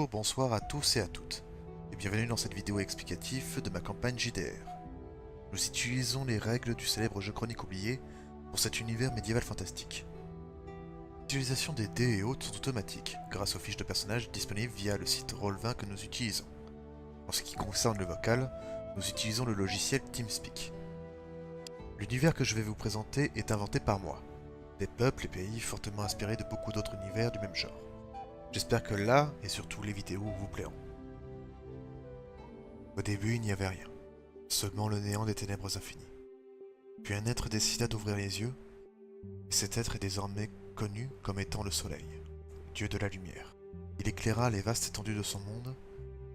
Bonjour, bonsoir à tous et à toutes, et bienvenue dans cette vidéo explicative de ma campagne JDR. Nous utilisons les règles du célèbre jeu Chronique oublié pour cet univers médiéval fantastique. L'utilisation des dés et autres sont automatiques, grâce aux fiches de personnages disponibles via le site Roll20 que nous utilisons. En ce qui concerne le vocal, nous utilisons le logiciel TeamSpeak. L'univers que je vais vous présenter est inventé par moi, des peuples et pays fortement inspirés de beaucoup d'autres univers du même genre. J'espère que là, et surtout les vidéos, vous plairont. Au début, il n'y avait rien. Seulement le néant des ténèbres infinies. Puis un être décida d'ouvrir les yeux, et cet être est désormais connu comme étant le soleil, dieu de la lumière. Il éclaira les vastes étendues de son monde,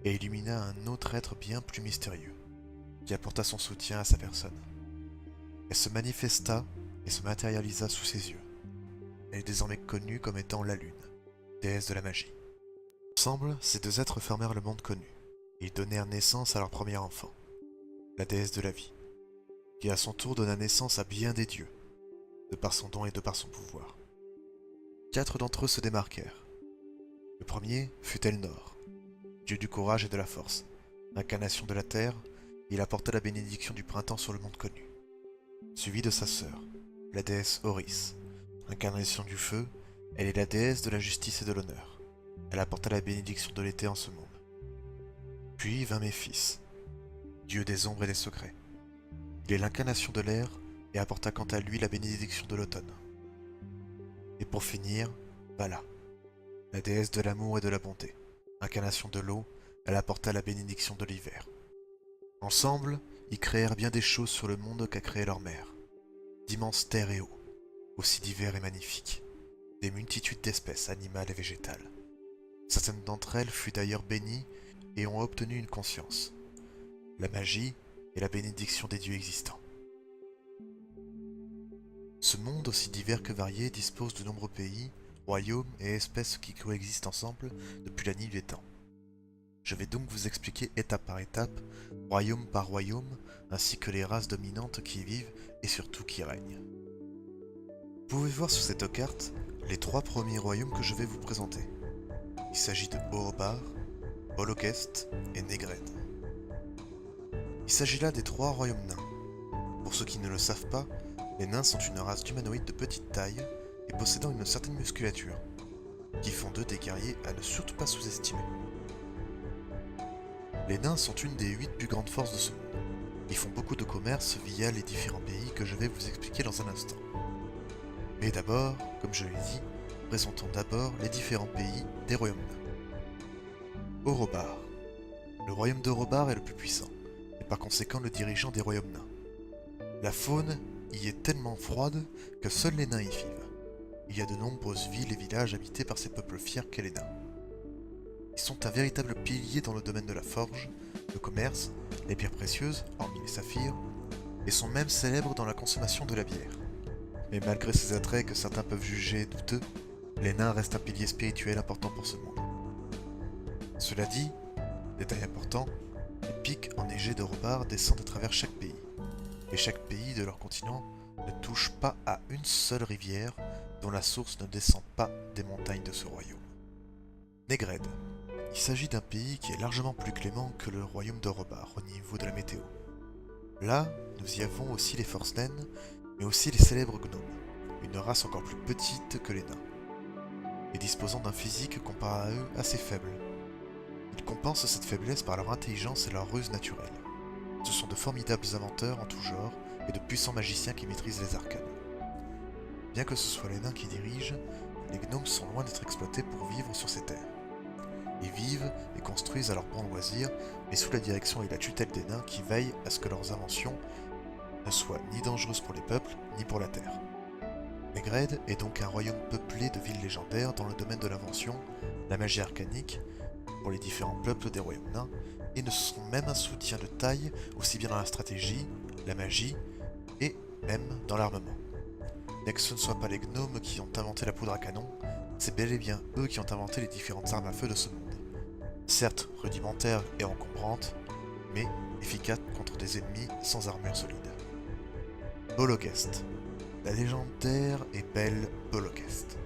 et illumina un autre être bien plus mystérieux, qui apporta son soutien à sa personne. Elle se manifesta et se matérialisa sous ses yeux. Elle est désormais connue comme étant la lune, déesse de la magie. Ensemble, ces deux êtres formèrent le monde connu, et ils donnèrent naissance à leur premier enfant, la déesse de la vie, qui à son tour donna naissance à bien des dieux, de par son don et de par son pouvoir. 4 d'entre eux se démarquèrent. Le premier fut Elnor, dieu du courage et de la force, incarnation de la terre, il apporta la bénédiction du printemps sur le monde connu. Suivi de sa sœur, la déesse Oris, incarnation du feu, elle est la déesse de la justice et de l'honneur. Elle apporta la bénédiction de l'été en ce monde. Puis vint Méphis, dieu des ombres et des secrets. Il est l'incarnation de l'air et apporta quant à lui la bénédiction de l'automne. Et pour finir, Vala, la déesse de l'amour et de la bonté. Incarnation de l'eau, elle apporta la bénédiction de l'hiver. Ensemble, ils créèrent bien des choses sur le monde qu'a créé leur mère. D'immenses terres et eaux, aussi divers et magnifiques. Des multitudes d'espèces animales et végétales. Certaines d'entre elles furent d'ailleurs bénies et ont obtenu une conscience, la magie et la bénédiction des dieux existants. Ce monde aussi divers que varié dispose de nombreux pays, royaumes et espèces qui coexistent ensemble depuis la nuit des temps. Je vais donc vous expliquer étape par étape, royaume par royaume, ainsi que les races dominantes qui y vivent et surtout qui règnent. Vous pouvez voir sur cette carte les 3 premiers royaumes que je vais vous présenter. Il s'agit de Orobar, Bolokest et Negred. Il s'agit là des 3 royaumes nains. Pour ceux qui ne le savent pas, les nains sont une race d'humanoïdes de petite taille et possédant une certaine musculature, qui font d'eux des guerriers à ne surtout pas sous-estimer. Les nains sont une des 8 plus grandes forces de ce monde. Ils font beaucoup de commerce via les différents pays que je vais vous expliquer dans un instant. Mais d'abord, comme je l'ai dit, présentons d'abord les différents pays des royaumes nains. Orobar. Le royaume d'Orobar est le plus puissant, et par conséquent le dirigeant des royaumes nains. La faune y est tellement froide que seuls les nains y vivent. Il y a de nombreuses villes et villages habités par ces peuples fiers qu'est les nains. Ils sont un véritable pilier dans le domaine de la forge, le commerce, les pierres précieuses, hormis les saphirs, et sont même célèbres dans la consommation de la bière. Mais malgré ces attraits que certains peuvent juger douteux, les nains restent un pilier spirituel important pour ce monde. Cela dit, détail important, les pics enneigés d'Orobar descendent à travers chaque pays, et chaque pays de leur continent ne touche pas à une seule rivière dont la source ne descend pas des montagnes de ce royaume. Negred. Il s'agit d'un pays qui est largement plus clément que le royaume d'Orobar au niveau de la météo. Là, nous y avons aussi les forces naines, mais aussi les célèbres gnomes, une race encore plus petite que les nains, et disposant d'un physique comparé à eux assez faible. Ils compensent cette faiblesse par leur intelligence et leur ruse naturelle. Ce sont de formidables inventeurs en tout genre et de puissants magiciens qui maîtrisent les arcanes. Bien que ce soit les nains qui dirigent, les gnomes sont loin d'être exploités pour vivre sur ces terres. Ils vivent et construisent à leur bon loisir, mais sous la direction et la tutelle des nains qui veillent à ce que leurs inventions ne soient ni dangereuses pour les peuples, ni pour la terre. Negred est donc un royaume peuplé de villes légendaires dans le domaine de l'invention, la magie arcanique, pour les différents peuples des royaumes nains, et ne sont même un soutien de taille aussi bien dans la stratégie, la magie, et même dans l'armement. Bien que ce ne soient pas les gnomes qui ont inventé la poudre à canon, c'est bel et bien eux qui ont inventé les différentes armes à feu de ce monde. Certes rudimentaires et encombrantes, mais efficaces contre des ennemis sans armure solide. Bolokest. La légendaire et belle Bolokest.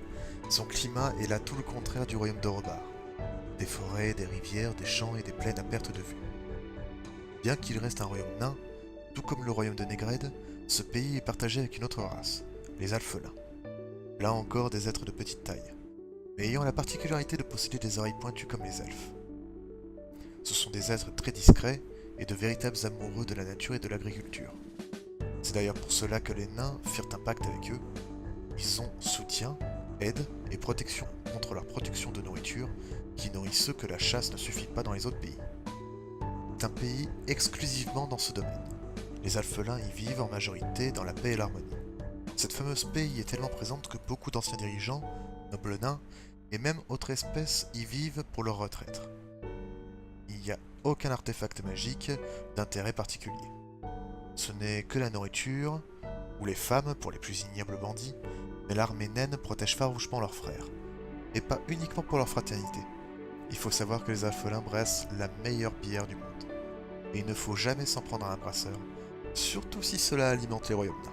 Son climat est là tout le contraire du royaume d'Orobar. des forêts, des rivières, des champs et des plaines à perte de vue. Bien qu'il reste un royaume nain, tout comme le royaume de Negred, ce pays est partagé avec une autre race, les Alphelins. Là encore des êtres de petite taille, mais ayant la particularité de posséder des oreilles pointues comme les elfes. Ce sont des êtres très discrets et de véritables amoureux de la nature et de l'agriculture. C'est d'ailleurs pour cela que les nains firent un pacte avec eux. Ils ont soutien, aide et protection contre leur production de nourriture qui nourrit ceux que la chasse ne suffit pas dans les autres pays. C'est un pays exclusivement dans ce domaine. Les Alphelins y vivent en majorité dans la paix et l'harmonie. Cette fameuse paix y est tellement présente que beaucoup d'anciens dirigeants, nobles nains et même autres espèces y vivent pour leur retraite. Il n'y a aucun artefact magique d'intérêt particulier. Ce n'est que la nourriture, ou les femmes pour les plus ignobles bandits, mais l'armée naine protège farouchement leurs frères. Et pas uniquement pour leur fraternité. Il faut savoir que les Alphelins brassent la meilleure bière du monde. Et il ne faut jamais s'en prendre à un brasseur, surtout si cela alimente les royaumes nains.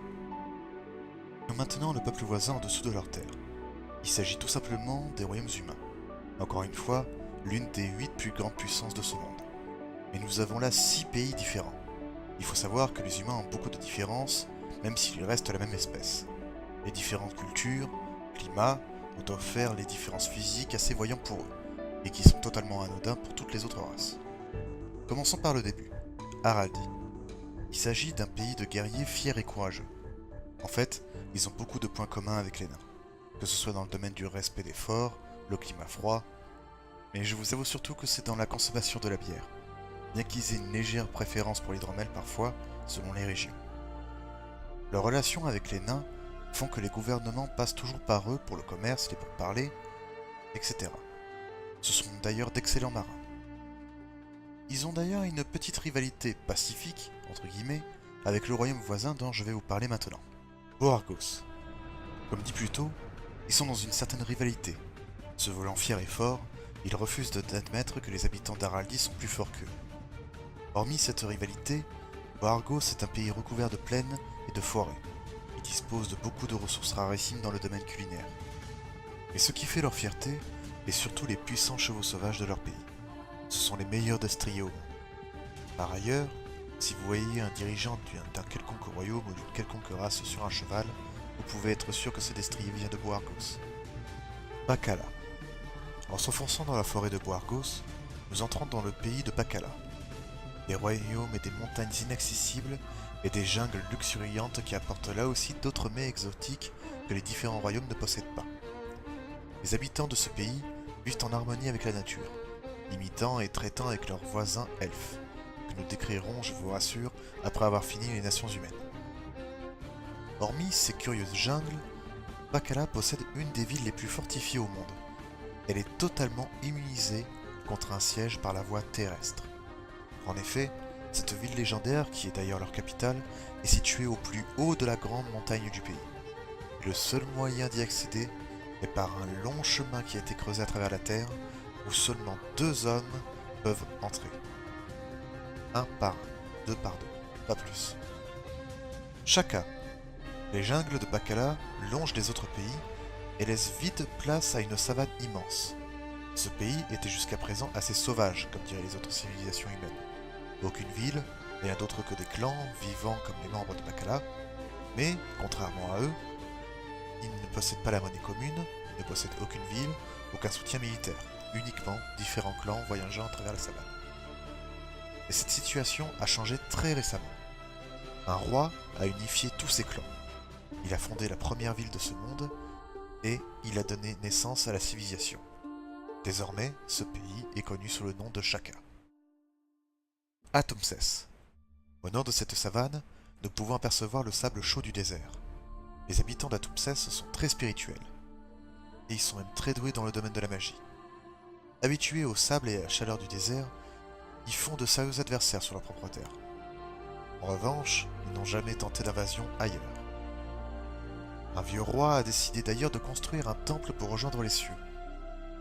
Nous maintenons le peuple voisin en dessous de leur terre. Il s'agit tout simplement des royaumes humains. Encore une fois, l'une des 8 plus grandes puissances de ce monde. Mais nous avons là 6 pays différents. Il faut savoir que les humains ont beaucoup de différences, même s'ils restent la même espèce. Les différentes cultures, climats, ont offert les différences physiques assez voyantes pour eux, et qui sont totalement anodins pour toutes les autres races. Commençons par le début. Araldi. Il s'agit d'un pays de guerriers fiers et courageux. En fait, ils ont beaucoup de points communs avec les nains, que ce soit dans le domaine du respect des forts, le climat froid, mais je vous avoue surtout que c'est dans la consommation de la bière, bien qu'ils aient une légère préférence pour l'hydromel parfois, selon les régions. Leurs relations avec les nains font que les gouvernements passent toujours par eux pour le commerce, les pourparlers, etc. Ce sont d'ailleurs d'excellents marins. Ils ont d'ailleurs une petite rivalité pacifique, entre guillemets, avec le royaume voisin dont je vais vous parler maintenant, Boargos. Comme dit plus tôt, ils sont dans une certaine rivalité. Se voulant fiers et forts, ils refusent d'admettre que les habitants d'Araldi sont plus forts qu'eux. Hormis cette rivalité, Boargos est un pays recouvert de plaines et de forêts. Il dispose de beaucoup de ressources rarissimes dans le domaine culinaire. Mais ce qui fait leur fierté est surtout les puissants chevaux sauvages de leur pays. Ce sont les meilleurs destriers au monde. Par ailleurs, si vous voyez un dirigeant d'un quelconque royaume ou d'une quelconque race sur un cheval, vous pouvez être sûr que ce destrier vient de Boargos. Pakala. En s'enfonçant dans la forêt de Boargos, nous entrons dans le pays de Pakala. Des royaumes et des montagnes inaccessibles et des jungles luxuriantes qui apportent là aussi d'autres mets exotiques que les différents royaumes ne possèdent pas. Les habitants de ce pays vivent en harmonie avec la nature, imitant et traitant avec leurs voisins elfes, que nous décrirons, je vous rassure, après avoir fini les nations humaines. Hormis ces curieuses jungles, Pakala possède une des villes les plus fortifiées au monde. Elle est totalement immunisée contre un siège par la voie terrestre. En effet, cette ville légendaire, qui est d'ailleurs leur capitale, est située au plus haut de la grande montagne du pays. Le seul moyen d'y accéder est par un long chemin qui a été creusé à travers la terre, où seulement 2 hommes peuvent entrer. Un par un, 2 par 2, pas plus. Chacun. Les jungles de Pakala longent les autres pays et laissent vite place à une savane immense. Ce pays était jusqu'à présent assez sauvage, comme diraient les autres civilisations humaines. Aucune ville, rien d'autre que des clans vivant comme les membres de Pakala, mais, contrairement à eux, ils ne possèdent pas la monnaie commune, ils ne possèdent aucune ville, aucun soutien militaire, uniquement différents clans voyageant à travers la savane. Et cette situation a changé très récemment. Un roi a unifié tous ses clans. Il a fondé la première ville de ce monde et il a donné naissance à la civilisation. Désormais, ce pays est connu sous le nom de Shaka. Atumces. Au nord de cette savane, nous pouvons apercevoir le sable chaud du désert. Les habitants d'Atumces sont très spirituels. Et ils sont même très doués dans le domaine de la magie. Habitués au sable et à la chaleur du désert, ils font de sérieux adversaires sur leur propre terre. En revanche, ils n'ont jamais tenté d'invasion ailleurs. Un vieux roi a décidé d'ailleurs de construire un temple pour rejoindre les cieux.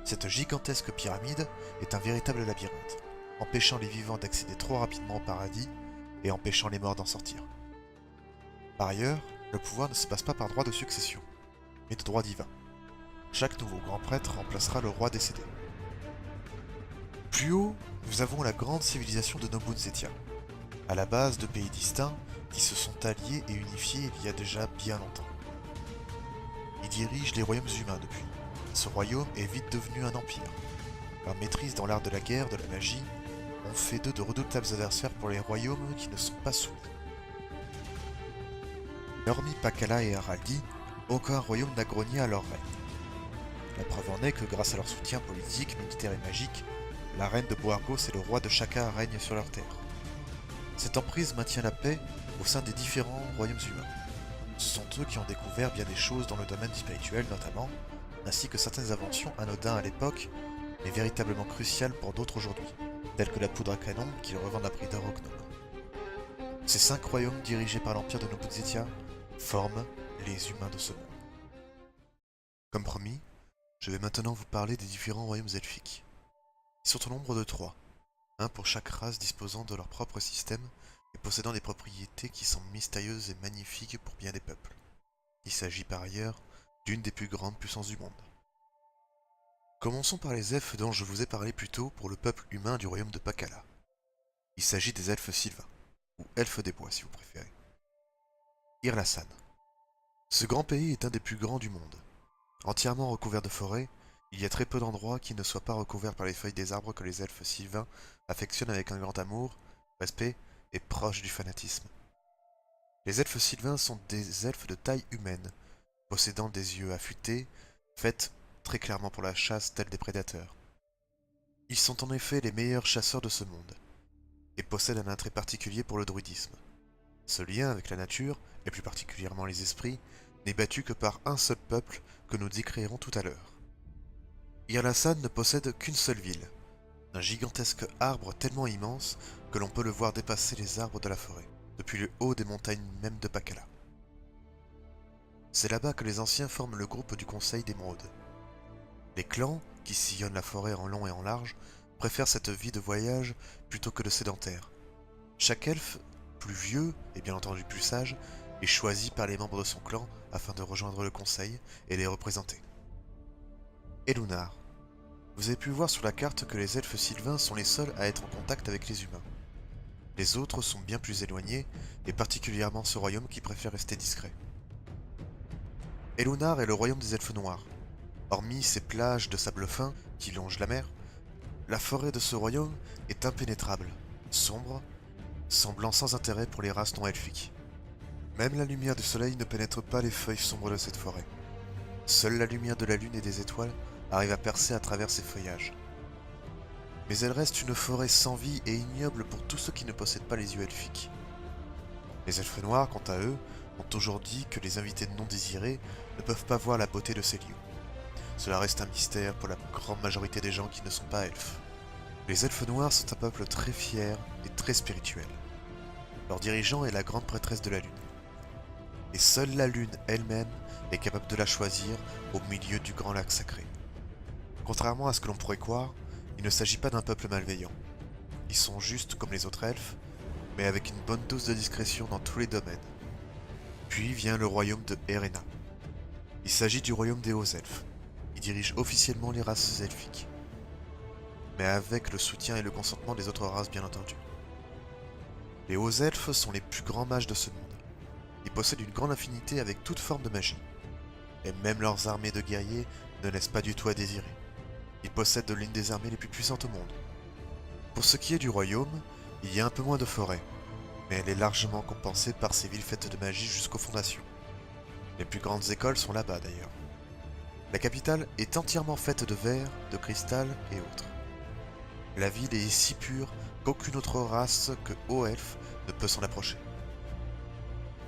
Cette gigantesque pyramide est un véritable labyrinthe, empêchant les vivants d'accéder trop rapidement au paradis et empêchant les morts d'en sortir. Par ailleurs, le pouvoir ne se passe pas par droit de succession, mais de droit divin. Chaque nouveau grand prêtre remplacera le roi décédé. Plus haut, nous avons la grande civilisation de Nobun Zetia, à la base de pays distincts qui se sont alliés et unifiés il y a déjà bien longtemps. Ils dirigent les royaumes humains depuis. Ce royaume est vite devenu un empire. Leur maîtrise dans l'art de la guerre, de la magie, ont fait d'eux de redoutables adversaires pour les royaumes qui ne sont pas soumis. Hormis Pakala et Haraldi, aucun royaume n'a grogné à leur règne. La preuve en est que grâce à leur soutien politique, militaire et magique, la reine de Boargos et le roi de Shaka règnent sur leur terre. Cette emprise maintient la paix au sein des différents royaumes humains. Ce sont eux qui ont découvert bien des choses dans le domaine spirituel notamment, ainsi que certaines inventions anodines à l'époque, mais véritablement cruciales pour d'autres aujourd'hui, telles que la poudre à canon qu'ils revendent à prix d'or aux gnomes. Ces 5 royaumes dirigés par l'empire de Nobun Zetia forment les humains de ce monde. Comme promis, je vais maintenant vous parler des différents royaumes elfiques. Ils sont au nombre de 3, un pour chaque race disposant de leur propre système et possédant des propriétés qui sont mystérieuses et magnifiques pour bien des peuples. Il s'agit par ailleurs d'une des plus grandes puissances du monde. Commençons par les elfes dont je vous ai parlé plus tôt pour le peuple humain du royaume de Pakala. Il s'agit des elfes sylvains, ou elfes des bois si vous préférez. Irlasan. Ce grand pays est un des plus grands du monde. Entièrement recouvert de forêts, il y a très peu d'endroits qui ne soient pas recouverts par les feuilles des arbres que les elfes sylvains affectionnent avec un grand amour, respect et proche du fanatisme. Les elfes sylvains sont des elfes de taille humaine, possédant des yeux affûtés, faits très clairement pour la chasse tels des prédateurs. Ils sont en effet les meilleurs chasseurs de ce monde, et possèdent un attrait particulier pour le druidisme. Ce lien avec la nature, et plus particulièrement les esprits, n'est battu que par un seul peuple que nous décrirons tout à l'heure. Irlasan ne possède qu'une seule ville, un gigantesque arbre tellement immense que l'on peut le voir dépasser les arbres de la forêt, depuis le haut des montagnes même de Pakala. C'est là-bas que les anciens forment le groupe du Conseil d'Émeraude. Les clans, qui sillonnent la forêt en long et en large, préfèrent cette vie de voyage plutôt que de sédentaire. Chaque elfe, plus vieux et bien entendu plus sage, est choisi par les membres de son clan afin de rejoindre le conseil et les représenter. Elunar. Vous avez pu voir sur la carte que les elfes sylvains sont les seuls à être en contact avec les humains. Les autres sont bien plus éloignés, et particulièrement ce royaume qui préfère rester discret. Elunar est le royaume des elfes noirs. Hormis ces plages de sable fin qui longent la mer, la forêt de ce royaume est impénétrable, sombre, semblant sans intérêt pour les races non elfiques. Même la lumière du soleil ne pénètre pas les feuilles sombres de cette forêt. Seule la lumière de la lune et des étoiles arrive à percer à travers ces feuillages. Mais elle reste une forêt sans vie et ignoble pour tous ceux qui ne possèdent pas les yeux elfiques. Les elfes noirs, quant à eux, ont toujours dit que les invités non désirés ne peuvent pas voir la beauté de ces lieux. Cela reste un mystère pour la grande majorité des gens qui ne sont pas elfes. Les elfes noirs sont un peuple très fier et très spirituel. Leur dirigeant est la grande prêtresse de la lune. Et seule la lune elle-même est capable de la choisir au milieu du grand lac sacré. Contrairement à ce que l'on pourrait croire, il ne s'agit pas d'un peuple malveillant. Ils sont justes comme les autres elfes, mais avec une bonne dose de discrétion dans tous les domaines. Puis vient le royaume de Erena. Il s'agit du royaume des hauts elfes. Il dirige officiellement les races elfiques, mais avec le soutien et le consentement des autres races bien entendu. Les hauts elfes sont les plus grands mages de ce monde. Ils possèdent une grande affinité avec toute forme de magie, et même leurs armées de guerriers ne laissent pas du tout à désirer. Ils possèdent l'une des armées les plus puissantes au monde. Pour ce qui est du royaume, il y a un peu moins de forêts, mais elle est largement compensée par ces villes faites de magie jusqu'aux fondations. Les plus grandes écoles sont là-bas d'ailleurs. La capitale est entièrement faite de verre, de cristal et autres. La ville est si pure qu'aucune autre race que haut elfe ne peut s'en approcher.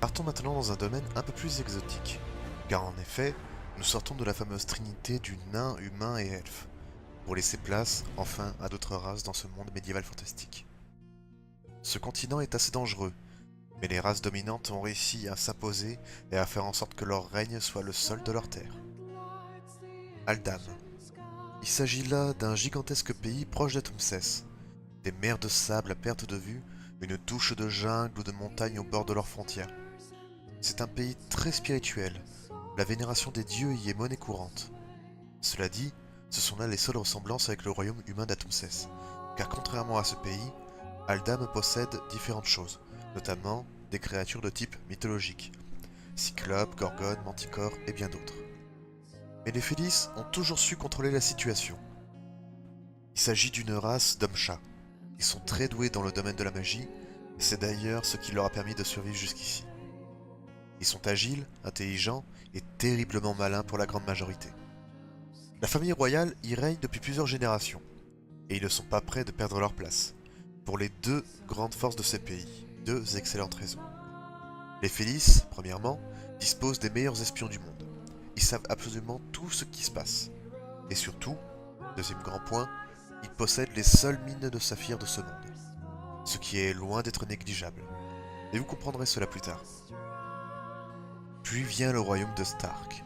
Partons maintenant dans un domaine un peu plus exotique, car en effet, nous sortons de la fameuse trinité du nain, humain et elfe, pour laisser place, enfin, à d'autres races dans ce monde médiéval fantastique. Ce continent est assez dangereux, mais les races dominantes ont réussi à s'imposer et à faire en sorte que leur règne soit le sol de leur terre. Aldam. Il s'agit là d'un gigantesque pays proche d'Atumcès, des mers de sable à perte de vue, une touche de jungle ou de montagne au bord de leurs frontières. C'est un pays très spirituel, la vénération des dieux y est monnaie courante. Cela dit, Ce sont là les seules ressemblances avec le royaume humain d'Atumces, car contrairement à ce pays, Aldam possède différentes choses, notamment des créatures de type mythologique, cyclopes, gorgones, manticores et bien d'autres. Mais les Félis ont toujours su contrôler la situation. Il s'agit d'une race d'hommes-chats. Ils sont très doués dans le domaine de la magie, et c'est d'ailleurs ce qui leur a permis de survivre jusqu'ici. Ils sont agiles, intelligents et terriblement malins pour la grande majorité. La famille royale y règne depuis plusieurs générations, et ils ne sont pas prêts de perdre leur place, pour les deux grandes forces de ces pays, deux excellentes raisons. Les Félis, premièrement, disposent des meilleurs espions du monde. Ils savent absolument tout ce qui se passe. Et surtout, deuxième grand point, ils possèdent les seules mines de saphir de ce monde, ce qui est loin d'être négligeable. Et vous comprendrez cela plus tard. Puis vient le royaume de Stark.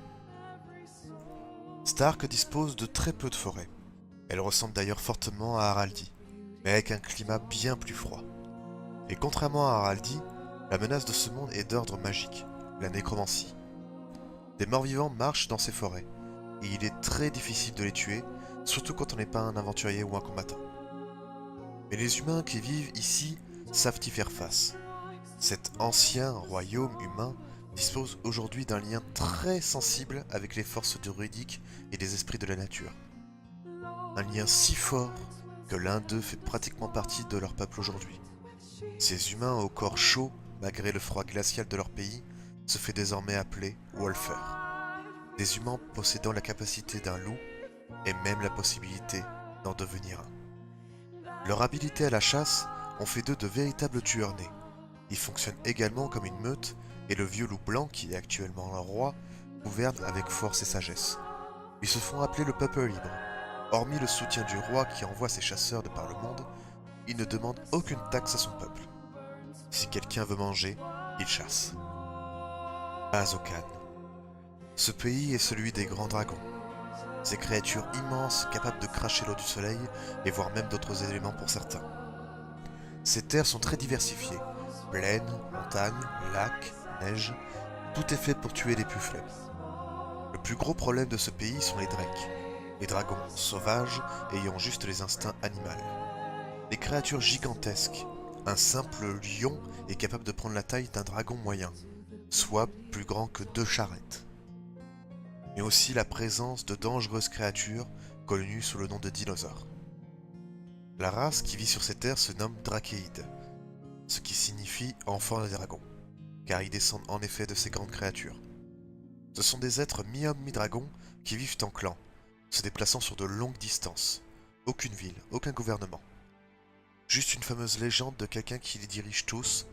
Stark dispose de très peu de forêts. Elle ressemble d'ailleurs fortement à Haraldie, mais avec un climat bien plus froid. Et contrairement à Haraldie, la menace de ce monde est d'ordre magique, la nécromancie. Des morts-vivants marchent dans ces forêts, et il est très difficile de les tuer, surtout quand on n'est pas un aventurier ou un combattant. Mais les humains qui vivent ici savent y faire face. Cet ancien royaume humain dispose aujourd'hui d'un lien très sensible avec les forces druidiques et des esprits de la nature. Un lien si fort que l'un d'eux fait pratiquement partie de leur peuple aujourd'hui. Ces humains au corps chaud, malgré le froid glacial de leur pays, se fait désormais appeler Wolfers. Des humains possédant la capacité d'un loup et même la possibilité d'en devenir un. Leur habileté à la chasse ont fait d'eux de véritables tueurs nés. Ils fonctionnent également comme une meute et le vieux loup blanc, qui est actuellement leur roi, gouverne avec force et sagesse. Ils se font appeler le peuple libre. Hormis le soutien du roi qui envoie ses chasseurs de par le monde, il ne demande aucune taxe à son peuple. Si quelqu'un veut manger, il chasse. Azokan. Ce pays est celui des grands dragons. Ces créatures immenses capables de cracher l'eau du soleil et voire même d'autres éléments pour certains. Ces terres sont très diversifiées. Plaines, montagnes, lacs, neige, tout est fait pour tuer les plus faibles. Le plus gros problème de ce pays sont les drakes, les dragons sauvages ayant juste les instincts animaux. Des créatures gigantesques. Un simple lion est capable de prendre la taille d'un dragon moyen, soit plus grand que 2 charrettes. Mais aussi la présence de dangereuses créatures connues sous le nom de dinosaures. La race qui vit sur ces terres se nomme Dracéides, ce qui signifie enfant des dragons, car ils descendent en effet de ces grandes créatures. Ce sont des êtres mi-hommes mi-dragons qui vivent en clans, se déplaçant sur de longues distances. Aucune ville, aucun gouvernement. Juste une fameuse légende de quelqu'un qui les dirige tous,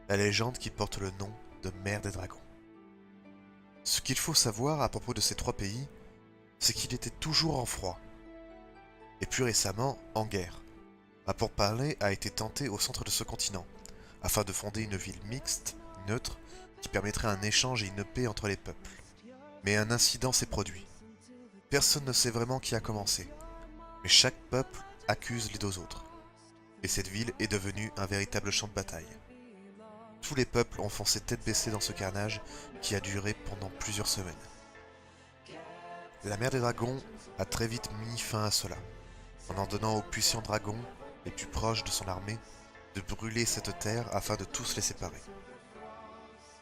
la légende qui porte le nom de Mère des Dragons. Ce qu'il faut savoir à propos de ces 3 pays, c'est qu'ils étaient toujours en froid, et plus récemment en guerre. Un pourparler a été tenté au centre de ce continent, afin de fonder une ville mixte, neutre, qui permettrait un échange et une paix entre les peuples. Mais un incident s'est produit. Personne ne sait vraiment qui a commencé, mais chaque peuple accuse les 2 autres. Et cette ville est devenue un véritable champ de bataille. Tous les peuples ont foncé tête baissée dans ce carnage qui a duré pendant plusieurs semaines. La mère des dragons a très vite mis fin à cela, en ordonnant aux puissants dragons, les plus proches de son armée, de brûler cette terre afin de tous les séparer.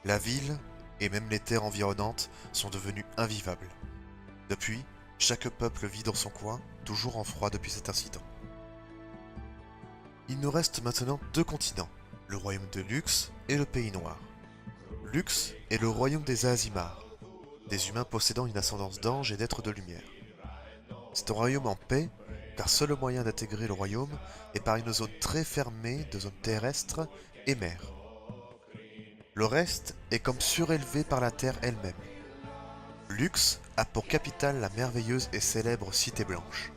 La ville, et même les terres environnantes, sont devenues invivables. Depuis, chaque peuple vit dans son coin, toujours en froid depuis cet incident. Il nous reste maintenant 2 continents, le royaume de Lux et le pays noir. Lux est le royaume des Aasimar, des humains possédant une ascendance d'anges et d'êtres de lumière. C'est un royaume en paix, car seul moyen d'intégrer le royaume est par une zone très fermée de zones terrestres et mer. Le reste est comme surélevé par la terre elle-même. Lux a pour capitale la merveilleuse et célèbre Cité Blanche.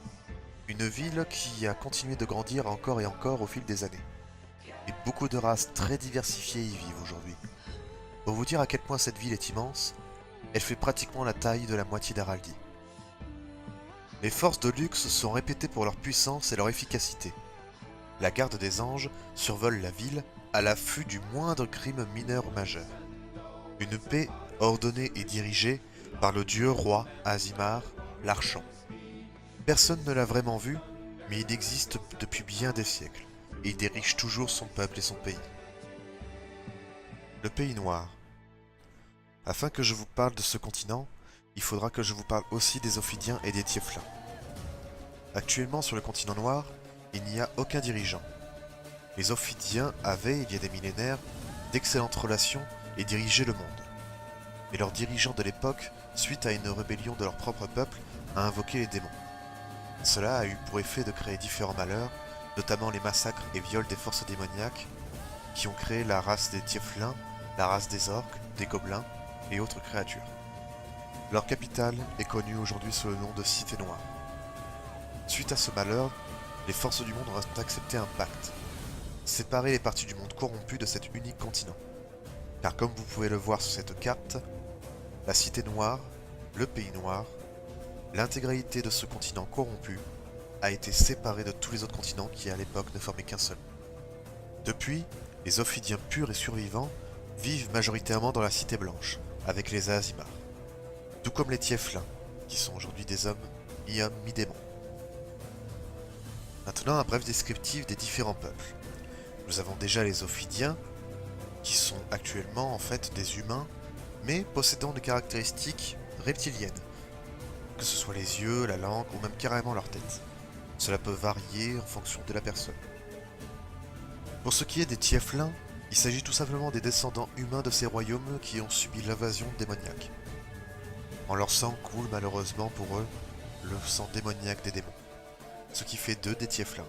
Une ville qui a continué de grandir encore et encore au fil des années. Et beaucoup de races très diversifiées y vivent aujourd'hui. Pour vous dire à quel point cette ville est immense, elle fait pratiquement la taille de la moitié d'Haraldie. Les forces de Lux sont réputées pour leur puissance et leur efficacité. La garde des anges survole la ville à l'affût du moindre crime mineur ou majeur. Une paix ordonnée et dirigée par le dieu roi Aasimar, l'Archon. Personne ne l'a vraiment vu, mais il existe depuis bien des siècles, et il dirige toujours son peuple et son pays. Le pays noir. Afin que je vous parle de ce continent, il faudra que je vous parle aussi des Ophidiens et des Tieflins. Actuellement sur le continent noir, il n'y a aucun dirigeant. Les Ophidiens avaient, il y a des millénaires, d'excellentes relations et dirigeaient le monde. Mais leur dirigeant de l'époque, suite à une rébellion de leur propre peuple, a invoqué les démons. Cela a eu pour effet de créer différents malheurs, notamment les massacres et viols des forces démoniaques, qui ont créé la race des Tieflins, la race des orques, des gobelins et autres créatures. Leur capitale est connue aujourd'hui sous le nom de Cité Noire. Suite à ce malheur, les forces du monde ont accepté un pacte, séparer les parties du monde corrompu de cet unique continent. Car comme vous pouvez le voir sur cette carte, la Cité Noire, le Pays Noir, l'intégralité de ce continent corrompu a été séparée de tous les autres continents qui à l'époque ne formaient qu'un seul. Depuis, les Ophidiens purs et survivants vivent majoritairement dans la Cité Blanche, avec les Aasimars. Tout comme les Tieflins, qui sont aujourd'hui des hommes, mi-hommes, mi-démons. Maintenant, un bref descriptif des différents peuples. Nous avons déjà les Ophidiens, qui sont actuellement en fait des humains, mais possédant des caractéristiques reptiliennes, que ce soit les yeux, la langue ou même carrément leur tête. Cela peut varier en fonction de la personne. Pour ce qui est des Tieflins, il s'agit tout simplement des descendants humains de ces royaumes qui ont subi l'invasion démoniaque. En leur sang coule malheureusement pour eux le sang démoniaque des démons, ce qui fait d'eux des Tieflins.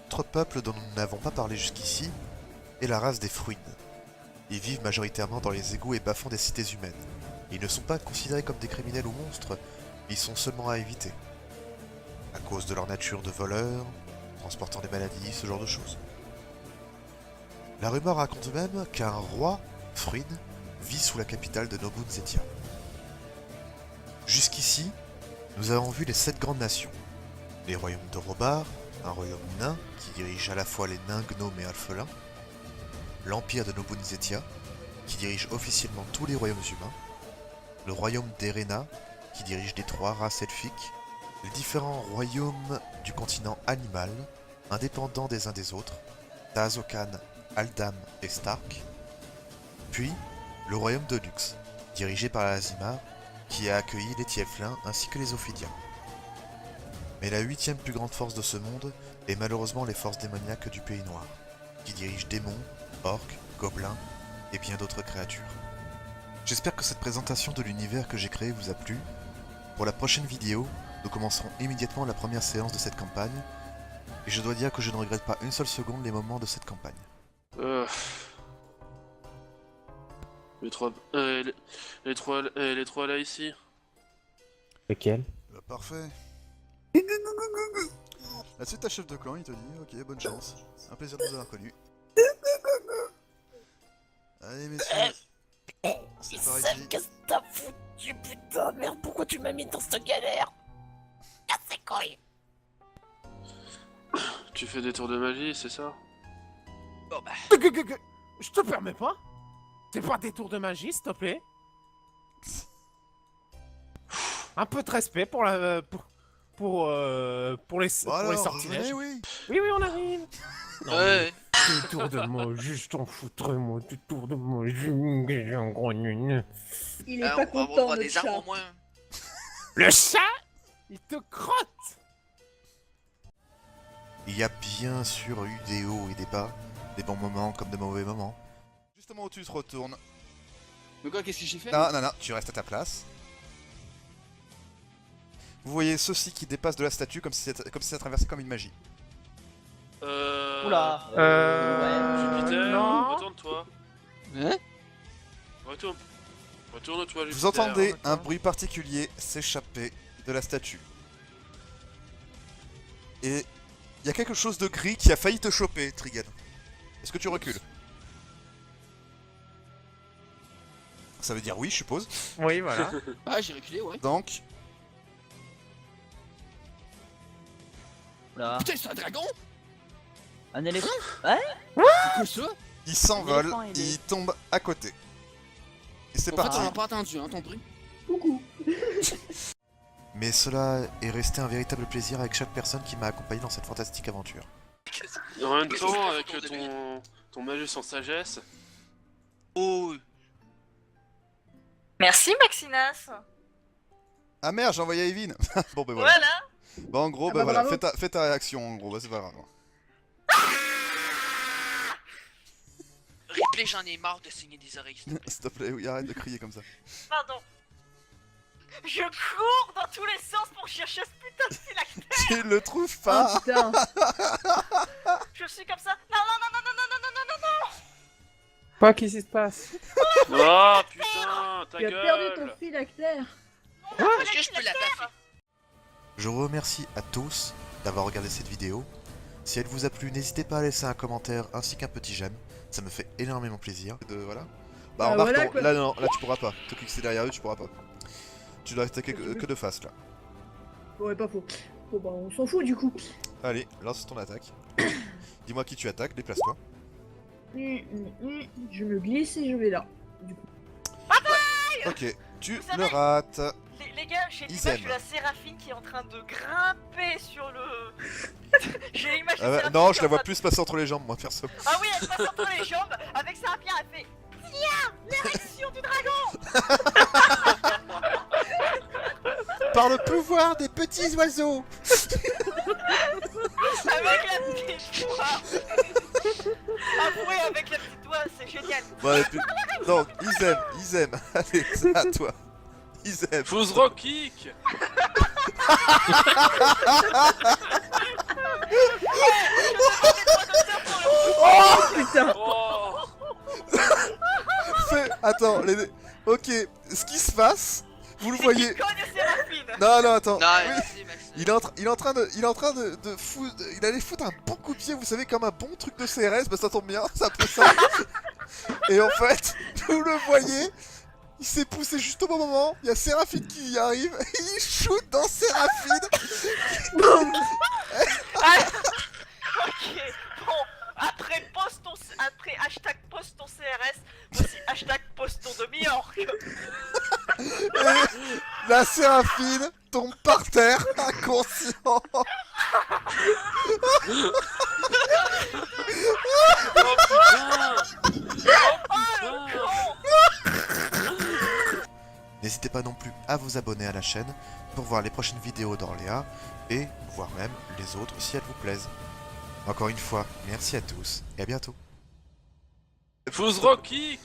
Autre peuple dont nous n'avons pas parlé jusqu'ici est la race des Fruins. Ils vivent majoritairement dans les égouts et bas-fonds des cités humaines. Ils ne sont pas considérés comme des criminels ou monstres, ils sont seulement à éviter, à cause de leur nature de voleurs, transportant des maladies, ce genre de choses. La rumeur raconte même qu'un roi, Fruin, vit sous la capitale de Nobun Zetia. Jusqu'ici, nous avons vu les 7 grandes nations. Les royaumes de Robar, un royaume nain qui dirige à la fois les nains, gnomes et alphelins. L'empire de Nobun Zetia, qui dirige officiellement tous les royaumes humains. Le royaume d'Erena, qui dirige les 3 races elfiques. Les différents royaumes du continent animal, indépendants des uns des autres. Tazokan, Aldam et Stark. Puis, le royaume de Lux, dirigé par la Aasimar, qui a accueilli les Tieflins ainsi que les Ophidiens. Mais la 8e plus grande force de ce monde est malheureusement les forces démoniaques du Pays Noir, qui dirigent démons, orques, gobelins et bien d'autres créatures. J'espère que cette présentation de l'univers que j'ai créé vous a plu. Pour la prochaine vidéo, nous commencerons immédiatement la première séance de cette campagne, et je dois dire que je ne regrette pas une seule seconde les moments de cette campagne. Les trois là ici. Lequel? Parfait. Là-dessus, ta chef de clan, il te dit ok, bonne chance. Un plaisir de vous avoir connu. Allez, messieurs. C'est par ici. Qu'est-ce que t'as foutu, putain, merde, pourquoi tu m'as mis dans cette galère? Casse les couilles. Tu fais des tours de magie, c'est ça? Bon bah... Je te permets pas. C'est pas des tours de magie, s'il te plaît. Un peu de respect pour la... pour les sortilèges. Venez, oui. Oui, on arrive. Non, Ouais. des tours de magie, je t'en foutrais, moi. Des tours de magie, j'ai un gros nul. Il est pas content, notre chat. Le chat, il te crotte. Il y a bien sûr eu des hauts et des bas, des bons moments comme de mauvais moments. Justement où tu te retournes. Mais quoi, qu'est-ce que j'ai fait? Non, tu restes à ta place. Vous voyez ceci qui dépasse de la statue comme si ça traversait comme une magie. Oula. Jupiter, non. retourne-toi. Hein? Retourne-toi, Jupiter. Vous entendez un bruit particulier s'échapper de la statue. Et il y a quelque chose de gris qui a failli te choper, Trigan. Est-ce que tu recules? Ça veut dire oui, je suppose. Oui, voilà. Ah, j'ai reculé, ouais. Donc, Oula. Putain, c'est un dragon? Un éléphant. C'est quoi ça? il s'envole, L'éléphant, il est- il tombe à côté. Et c'est En fait, parti. on n'a pas entendu, hein, ton bruit. Coucou. Mais cela est resté un véritable plaisir avec chaque personne qui m'a accompagné dans cette fantastique aventure. Et en même temps, avec ton malus en sagesse. Oh, Merci Maxinas. Ah merde, j'ai envoyé à Evin. Bon, ben voilà. Voilà. Bah, en gros, Ah bah, bah, voilà, bravo. fais ta réaction, en gros, bah, c'est pas grave. Ripley, j'en ai marre de saigner des oreilles. s'il te plaît. S'il te plaît, oui, arrête de crier comme ça. Pardon. Je cours dans tous les sens pour chercher ce putain de phylactère. Tu le trouves Oh pas? putain. Je suis comme ça. Non, non, non, non, non, non, non, non, non, non. Quoi, qu'est-ce qui se passe? Oh putain, ta Tu as perdu ton gueule. phylactère. Est-ce que je peux la baffer? Je vous remercie à tous d'avoir regardé cette vidéo. Si elle vous a plu, n'hésitez pas à laisser un commentaire ainsi qu'un petit j'aime. Ça me fait énormément plaisir. Voilà. Bah, Ah, remarque, voilà, non, quoi. là, non, là, tu pourras pas. Toi qui c'est derrière eux, tu pourras pas. Tu dois attaquer que de face, là. Ouais, pas faux. Bon bah on s'en fout du coup. Allez, lance ton attaque. Dis-moi qui tu attaques, déplace-toi. Je me glisse et je vais là. Du coup. Ok, tu Vous le savez- rates. Les gars, j'ai Isem. l'image de la Séraphine qui est en train de grimper sur le... j'ai l'image de Ah, bah, Séraphine non, qui je est la en vois train plus passer entre les jambes, moi, perso. de- Ah oui, elle passe entre les jambes, avec sa rapière, elle fait... Tiens, l'érection du dragon. Par le pouvoir des petits oiseaux. Avec la petite doigt. Avouez avec la petite doigt, c'est génial. Bon, et puis... Donc, Isem, allez, c'est à toi. Isem. Fausse rock kick. Oh putain. Oh. Attends, ok, ce qui se passe, vous le voyez. Il cogne Séraphine. Non, non, attends. Non, Oui. merci, Max. Il est en train de foutre. Il allait foutre un bon coup de pied, vous savez, comme un bon truc de CRS, bah ça tombe bien, c'est un peu ça. Et en fait, vous le voyez, il s'est poussé juste au bon moment, il y a Séraphine qui y arrive, et il shoot dans Séraphine. Ok, bon, après hashtag poste ton CRS, voici hashtag poste ton demi-orc. Et la Séraphine tombe par terre, inconscient. Oh putain. N'hésitez pas non plus à vous abonner à la chaîne pour voir les prochaines vidéos d'Orléa et voir même les autres si elles vous plaisent. Encore une fois, merci à tous et à bientôt. Fausse rock kick.